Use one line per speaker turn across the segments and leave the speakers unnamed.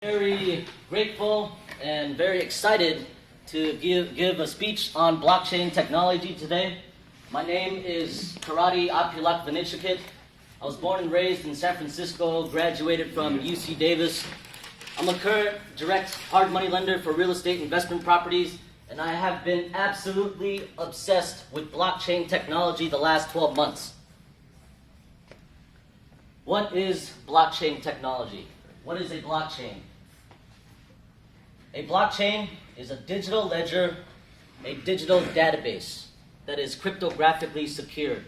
Very grateful and very excited to give a speech on blockchain technology today. My name is Kerati. I was born and raised in San Francisco, graduated from UC Davis. I'm a current direct hard money lender for real estate investment properties, and I have been absolutely obsessed with blockchain technology the last 12 months. What is blockchain technology? What is a blockchain? A blockchain is a digital ledger, a digital database that is cryptographically secured,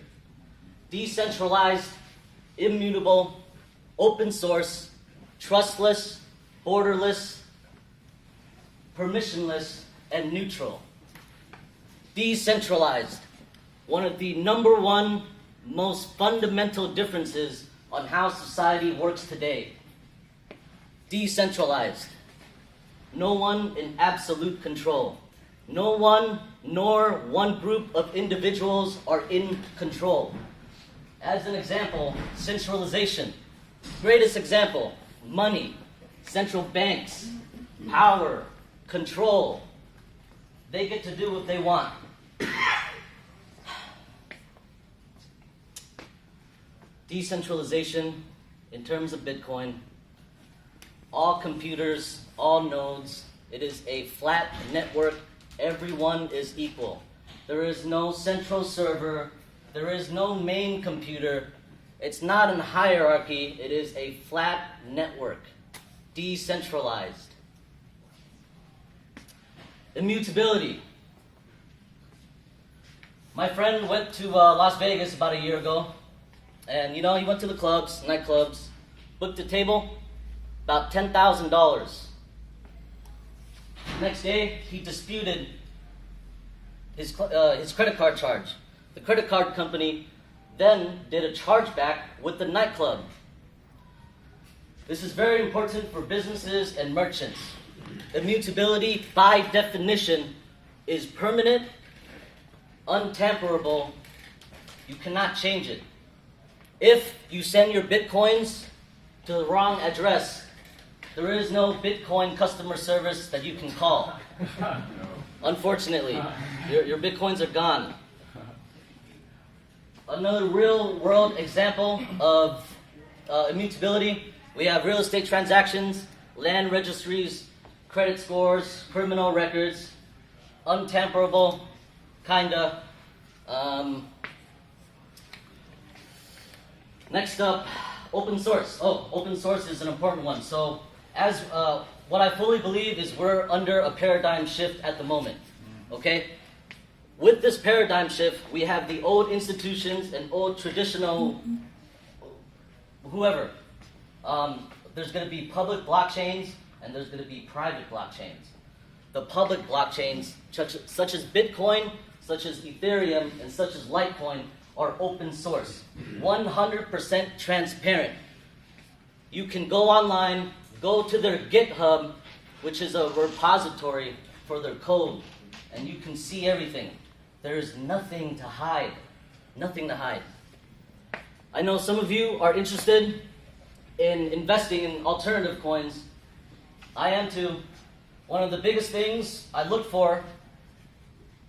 decentralized, immutable, open source, trustless, borderless, permissionless, and neutral. Decentralized, one of the #1 most fundamental differences on how society works today. Decentralized. No one in absolute control. No one nor one group of individuals are in control. As an example, centralization. Greatest example, money, central banks, power, control. They get to do what they want. Decentralization, in terms of Bitcoin, all computers, all nodes, it is a flat network. Everyone is equal. There is no central server. There is no main computer. It's not a hierarchy. It is a flat network, decentralized. Immutability. My friend went to Las Vegas about a year ago, and he went to the clubs, nightclubs, booked a table, about $10,000. Next day, he disputed his credit card charge. The credit card company then did a chargeback with the nightclub. This is very important for businesses and merchants. Immutability, by definition, is permanent, untamperable. You cannot change it. If you send your Bitcoins to the wrong address, there is no Bitcoin customer service that you can call. Unfortunately, your Bitcoins are gone. Another real-world example of immutability, we have real estate transactions, land registries, credit scores, criminal records, untamperable, kinda. Next up, open source. Open source is an important one. So, as what I fully believe is we're under a paradigm shift at the moment. Okay? With this paradigm shift, we have the old institutions and old traditional whoever. There's going to be public blockchains and there's going to be private blockchains. The public blockchains, such as Bitcoin, such as Ethereum, and such as Litecoin, are open source, 100% transparent. You can go online, go to their GitHub, which is a repository for their code, and you can see everything. There's nothing to hide. Nothing to hide. I know some of you are interested in investing in alternative coins. I am too. One of the biggest things I look for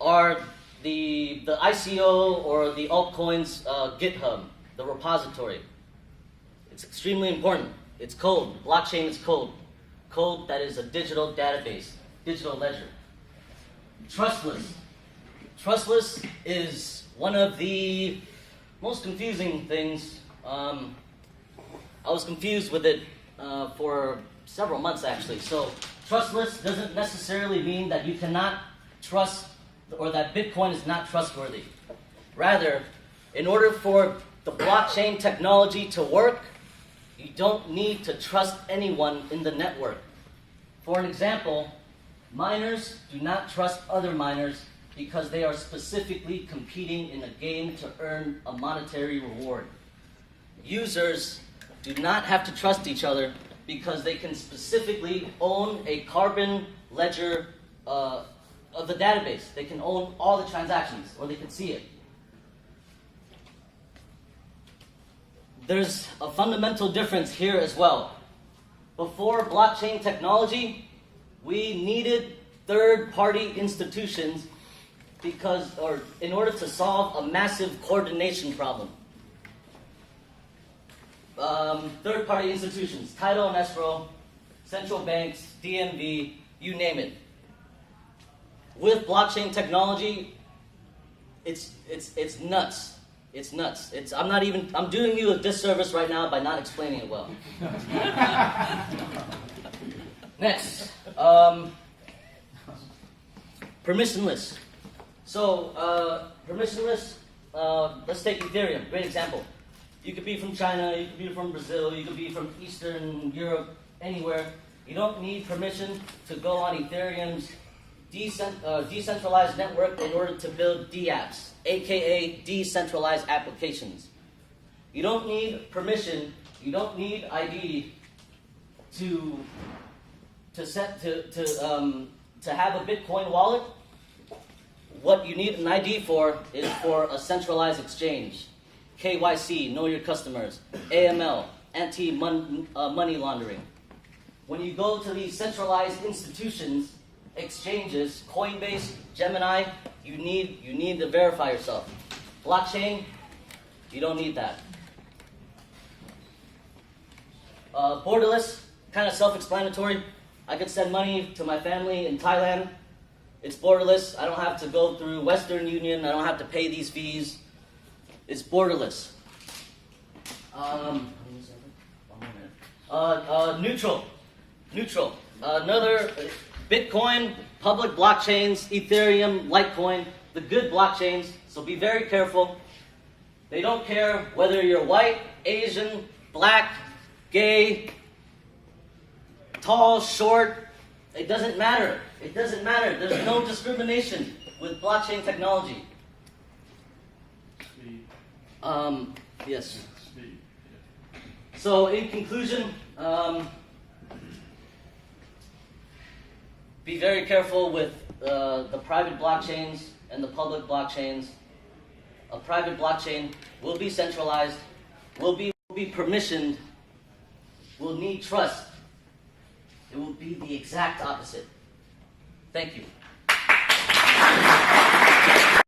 are the ICO or the altcoins GitHub, the repository. It's extremely important. It's code. Blockchain is code. Code that is a digital database, digital ledger. Trustless. Trustless is one of the most confusing things. I was confused with it for several months actually. So trustless doesn't necessarily mean that you cannot trust or that Bitcoin is not trustworthy. Rather, in order for the blockchain technology to work, you don't need to trust anyone in the network. For an example, miners do not trust other miners because they are specifically competing in a game to earn a monetary reward. Users do not have to trust each other because they can specifically own a carbon ledger of the database. They can own all the transactions, or they can see it. There's a fundamental difference here as well. Before blockchain technology, we needed third-party institutions in order to solve a massive coordination problem. Third-party institutions, title and escrow, central banks, DMV, you name it. With blockchain technology, it's nuts. It's nuts. I'm doing you a disservice right now by not explaining it well. Next, permissionless. So, permissionless, let's take Ethereum, great example. You could be from China, you could be from Brazil, you could be from Eastern Europe, anywhere. You don't need permission to go on Ethereum's decentralized network in order to build DApps, aka decentralized applications. You don't need permission, you don't need ID to have a Bitcoin wallet. What you need an ID for is for a centralized exchange. KYC, know your customers. AML, anti-money laundering. When you go to these centralized institutions, exchanges, Coinbase, Gemini, you need to verify yourself. Blockchain, you don't need that. Borderless, kind of self-explanatory. I could send money to my family in Thailand. It's borderless. I don't have to go through Western Union. I don't have to pay these fees. It's borderless. Neutral. Another Bitcoin, public blockchains, Ethereum, Litecoin, the good blockchains. So be very careful. They don't care whether you're white, Asian, black, gay, tall, short. It doesn't matter. It doesn't matter. There's no discrimination with blockchain technology. Yes. So in conclusion, be very careful with the private blockchains and the public blockchains. A private blockchain will be centralized, will be permissioned, will need trust. It will be the exact opposite. Thank you.